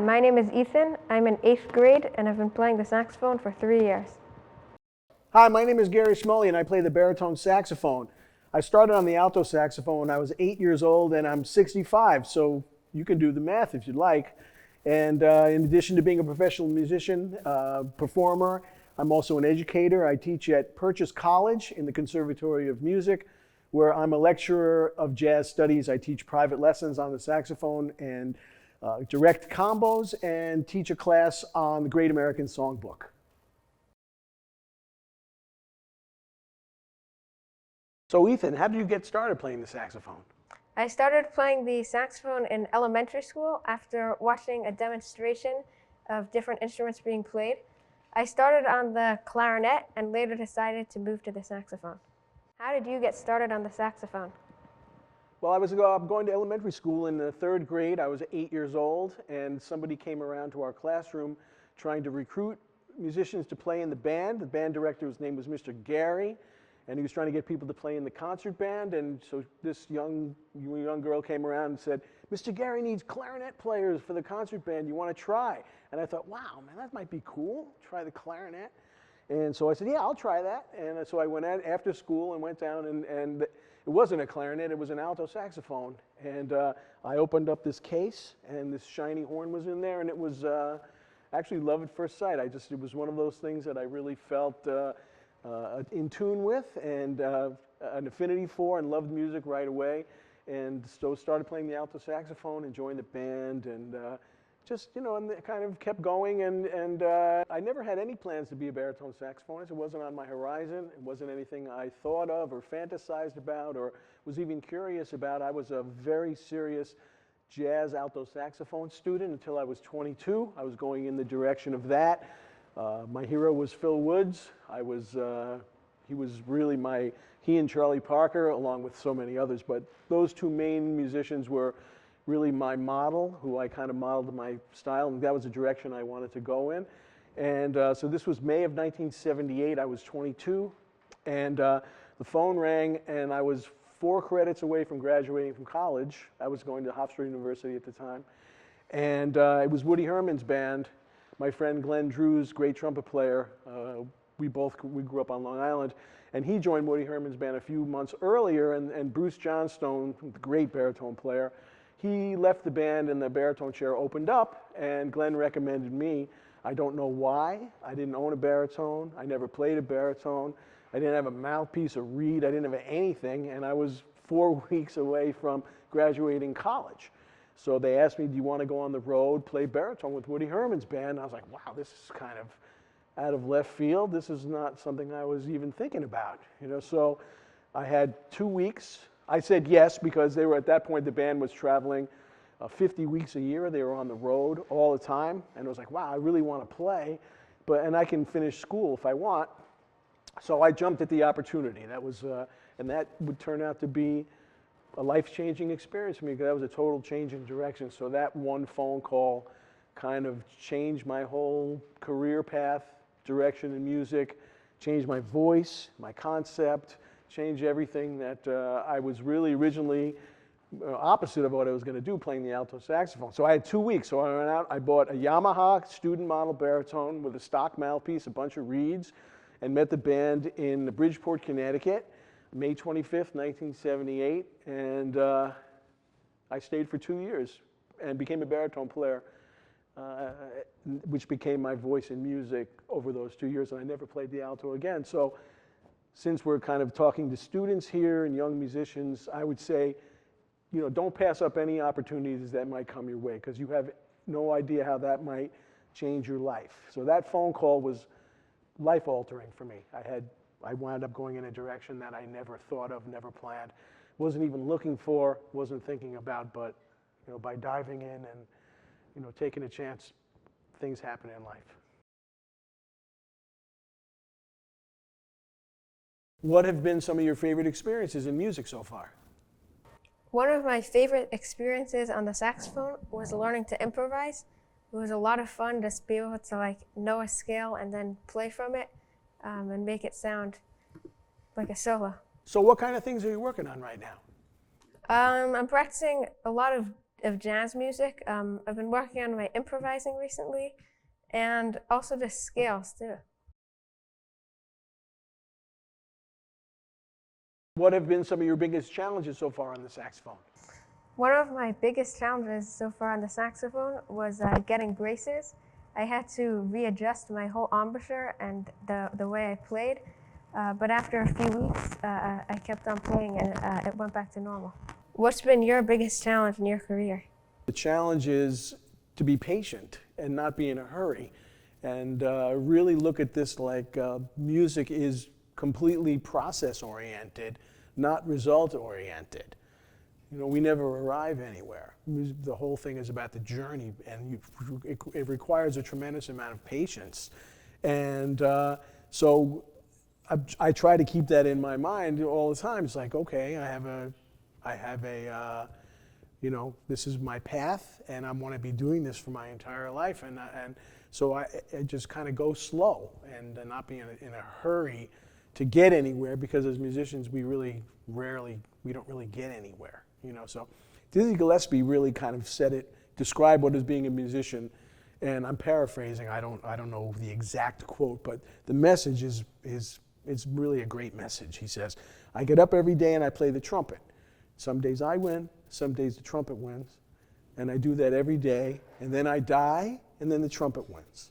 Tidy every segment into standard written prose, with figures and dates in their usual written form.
my name is Ethan. I'm in 8th grade and I've been playing the saxophone for 3 years. Hi, my name is Gary Smulyan. I play the baritone saxophone. I started on the alto saxophone when I was 8 years old and I'm 65, so you can do the math if you'd like. And in addition to being a professional musician, performer, I'm also an educator. I teach at Purchase College in the Conservatory of Music, where I'm a lecturer of jazz studies. I teach private lessons on the saxophone and direct combos and teach a class on the Great American Songbook. So Ethan, how did you get started playing the saxophone? I started playing the saxophone in elementary school after watching a demonstration of different instruments being played. I started on the clarinet and later decided to move to the saxophone. How did you get started on the saxophone? Well, I was going to elementary school in the 3rd grade. I was 8 years old, and somebody came around to our classroom trying to recruit musicians to play in the band. The band director's name was Mr. Gary, and he was trying to get people to play in the concert band. And so this young girl came around and said, "Mr. Gary needs clarinet players for the concert band. You want to try?" And I thought, wow, man, that might be cool. Try the clarinet. And so I said, yeah, I'll try that. And so I went out after school and went down, and it wasn't a clarinet, it was an alto saxophone. And I opened up this case, and this shiny horn was in there, and it was actually love at first sight. It was one of those things that I really felt in tune with and an affinity for, and loved music right away. And so started playing the alto saxophone and joined the band, and just, and kind of kept going, and I never had any plans to be a baritone saxophonist. It wasn't on my horizon. It wasn't anything I thought of or fantasized about or was even curious about. I was a very serious jazz alto saxophone student until I was 22. I was going in the direction of that. My hero was Phil Woods. He was really he and Charlie Parker, along with so many others, but those two main musicians were really my model, who I kind of modeled my style, and that was the direction I wanted to go in. And so this was May of 1978. I was 22, and the phone rang, and I was 4 credits away from graduating from college. I was going to Hofstra University at the time, and it was Woody Herman's band. My friend Glenn Drew's great trumpet player. We grew up on Long Island, and he joined Woody Herman's band a few months earlier, and Bruce Johnstone, the great baritone player, he left the band and the baritone chair opened up, and Glenn recommended me. I don't know why. I didn't own a baritone. I never played a baritone. I didn't have a mouthpiece, a reed. I didn't have anything, and I was 4 weeks away from graduating college. So they asked me, do you want to go on the road, play baritone with Woody Herman's band? And I was like, wow, this is kind of out of left field. This is not something I was even thinking about. So I had 2 weeks. I said yes because they were, at that point, the band was traveling 50 weeks a year. They were on the road all the time. And I was like, wow, I really want to play, and I can finish school if I want. So I jumped at the opportunity. And that would turn out to be a life-changing experience for me, because that was a total change in direction. So that one phone call kind of changed my whole career path, direction in music, changed my voice, my concept, changed everything that I was really originally opposite of what I was going to do, playing the alto saxophone. So I had 2 weeks. So I went out, I bought a Yamaha student model baritone with a stock mouthpiece, a bunch of reeds, and met the band in Bridgeport, Connecticut, May 25th, 1978. And I stayed for 2 years and became a baritone player, which became my voice in music over those 2 years. And I never played the alto again. So since we're kind of talking to students here and young musicians, I would say, don't pass up any opportunities that might come your way, because you have no idea how that might change your life. So that phone call was life-altering for me. I wound up going in a direction that I never thought of, never planned, wasn't even looking for, wasn't thinking about, but by diving in and taking a chance, things happen in life. What have been some of your favorite experiences in music so far? One of my favorite experiences on the saxophone was learning to improvise. It was a lot of fun to be able to know a scale and then play from it and make it sound like a solo. So what kind of things are you working on right now? I'm practicing a lot of of jazz music. I've been working on my improvising recently, and also the scales too. What have been some of your biggest challenges so far on the saxophone? One of my biggest challenges so far on the saxophone was getting braces. I had to readjust my whole embouchure and the way I played, but after a few weeks, I kept on playing and it went back to normal. What's been your biggest challenge in your career? The challenge is to be patient and not be in a hurry, and really look at this like music is completely process-oriented, not result-oriented. You know, we never arrive anywhere. The whole thing is about the journey, and it requires a tremendous amount of patience. And so I try to keep that in my mind all the time. It's like, okay, I have a you know, this is my path, and I want to be doing this for my entire life. And so I just kind of go slow and not be in a hurry to get anywhere, because as musicians, we don't really get anywhere. You know, so Dizzy Gillespie really kind of described what is being a musician, and I'm paraphrasing. I don't know the exact quote, but the message is it's really a great message. He says, "I get up every day and I play the trumpet. Some days I win, some days the trumpet wins, and I do that every day. And then I die, and then the trumpet wins,"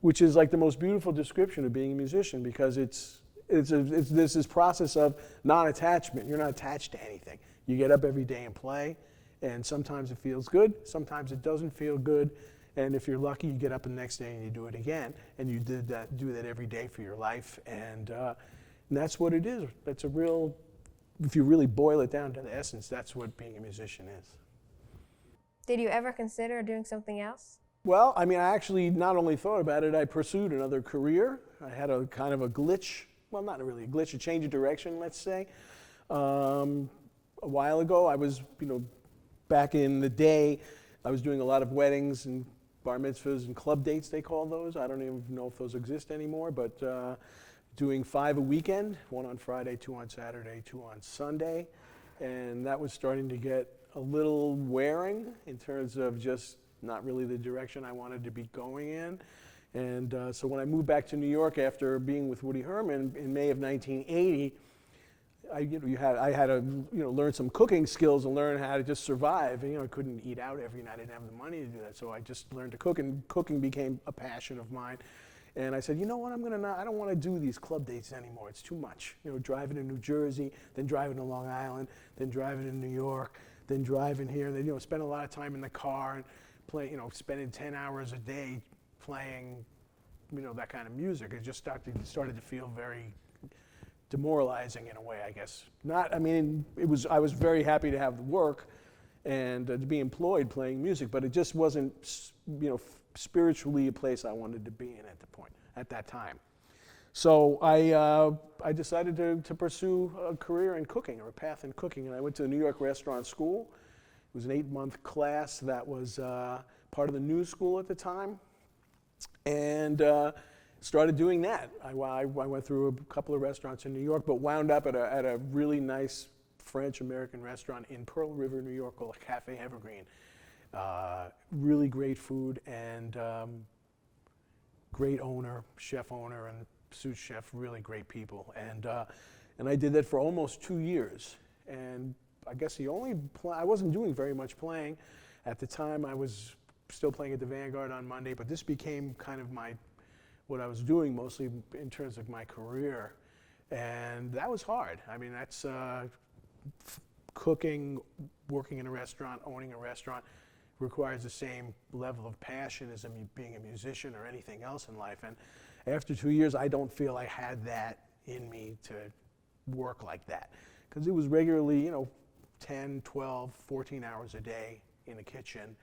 which is like the most beautiful description of being a musician, because it's this process of non-attachment. You're not attached to anything. You get up every day and play, and sometimes it feels good, sometimes it doesn't feel good, and if you're lucky, you get up the next day and you do it again, and you do that every day for your life, and that's what it is. That's a real, if you really boil it down to the essence, that's what being a musician is. Did you ever consider doing something else? Well, I mean, I actually not only thought about it, I pursued another career. I had a kind of a glitch, well, not really a glitch, a change of direction, let's say. A while ago, I was, back in the day, I was doing a lot of weddings and bar mitzvahs and club dates, they call those. I don't even know if those exist anymore, but doing 5 a weekend, 1 on Friday, 2 on Saturday, 2 on Sunday. And that was starting to get a little wearing in terms of just not really the direction I wanted to be going in. And so when I moved back to New York after being with Woody Herman in May of 1980, I had to learn some cooking skills and learn how to just survive. And, I couldn't eat out every night. I didn't have the money to do that. So I just learned to cook, and cooking became a passion of mine. And I said, you know what, I don't want to do these club dates anymore. It's too much. Driving to New Jersey, then driving to Long Island, then driving to New York, then driving here, then spend a lot of time in the car and play, spending 10 hours a day playing, that kind of music. It just started to feel very demoralizing in a way, I guess. I was very happy to have the work and to be employed playing music, but it just wasn't, spiritually a place I wanted to be in at that time. So I decided to pursue a career in cooking, or a path in cooking, and I went to the New York Restaurant School. It was an 8-month class that was part of the New School at the time, and started doing that. I went through a couple of restaurants in New York, but wound up at a really nice French-American restaurant in Pearl River, New York, called Cafe Evergreen. Really great food, and great chef owner and sous chef, really great people. And I did that for almost 2 years. And I guess I wasn't doing very much playing. At the time, I was still playing at the Vanguard on Monday, but this became kind of what I was doing mostly in terms of my career. And that was hard. That's cooking, working in a restaurant, owning a restaurant, requires the same level of passion as being a musician or anything else in life. And after 2 years, I don't feel I had that in me to work like that. Because it was regularly, 10, 12, 14 hours a day in the kitchen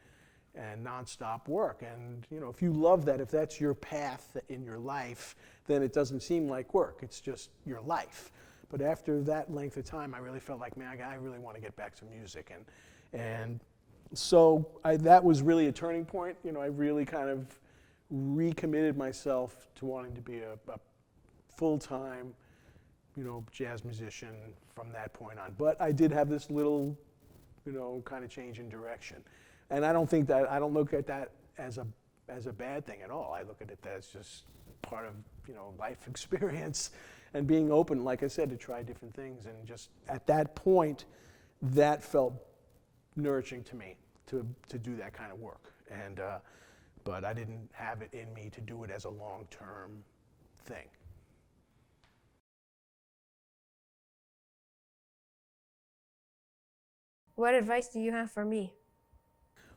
and nonstop work. And, if you love that, if that's your path in your life, then it doesn't seem like work. It's just your life. But after that length of time, I really felt like, man, I really want to get back to music. And so that was really a turning point. I really kind of recommitted myself to wanting to be a full-time, jazz musician from that point on. But I did have this little kind of change in direction. And I don't look at that as a bad thing at all. I look at it as just part of, life experience and being open, like I said, to try different things. And just at that point, that felt nourishing to me to do that kind of work. And, but I didn't have it in me to do it as a long-term thing. What advice do you have for me?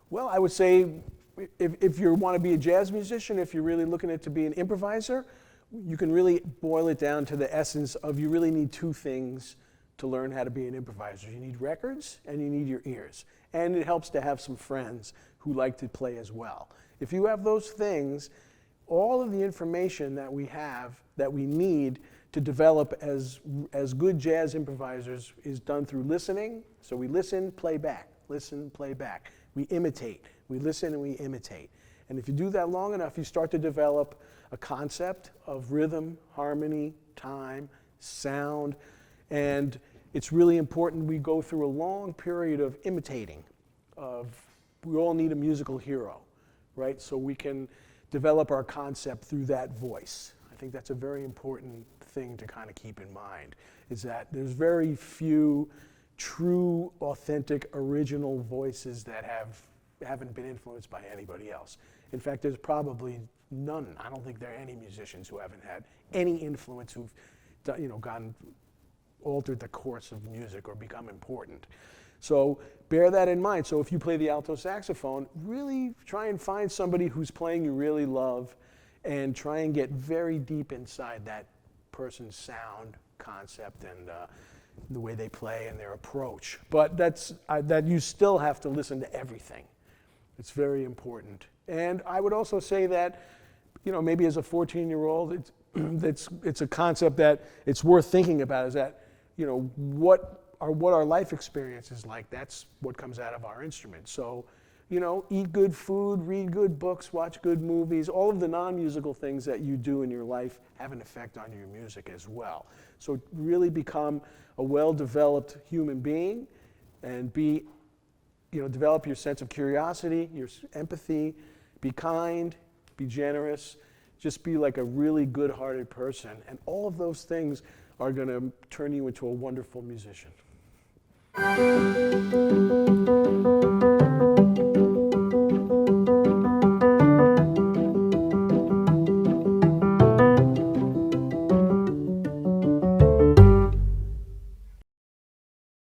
Well, I would say if you want to be a jazz musician, if you're really looking at to be an improviser, you can really boil it down to the essence of you really need two things to learn how to be an improviser. You need records and you need your ears. And it helps to have some friends who like to play as well. If you have those things, all of the information that we have, that we need to develop as good jazz improvisers is done through listening. So we listen, play back, listen, play back. We imitate, we listen and we imitate. And if you do that long enough, you start to develop a concept of rhythm, harmony, time, sound, and it's really important we go through a long period of imitating. We all need a musical hero, right? So we can develop our concept through that voice. I think that's a very important thing to kind of keep in mind, is that there's very few true, authentic, original voices that haven't been influenced by anybody else. In fact, there's probably none. I don't think there are any musicians who haven't had any influence who've altered the course of music or become important. So bear that in mind. So if you play the alto saxophone, really try and find somebody who's playing you really love and try and get very deep inside that person's sound, concept, and the way they play and their approach. But that you still have to listen to everything. It's very important. And I would also say that, maybe as a 14-year-old, it's a concept that it's worth thinking about, is that, what our life experience is like. That's what comes out of our instrument. So, eat good food, read good books, watch good movies. All of the non-musical things that you do in your life have an effect on your music as well. So really become a well-developed human being and develop your sense of curiosity, your empathy, be kind, be generous, just be like a really good-hearted person. And all of those things are going to turn you into a wonderful musician.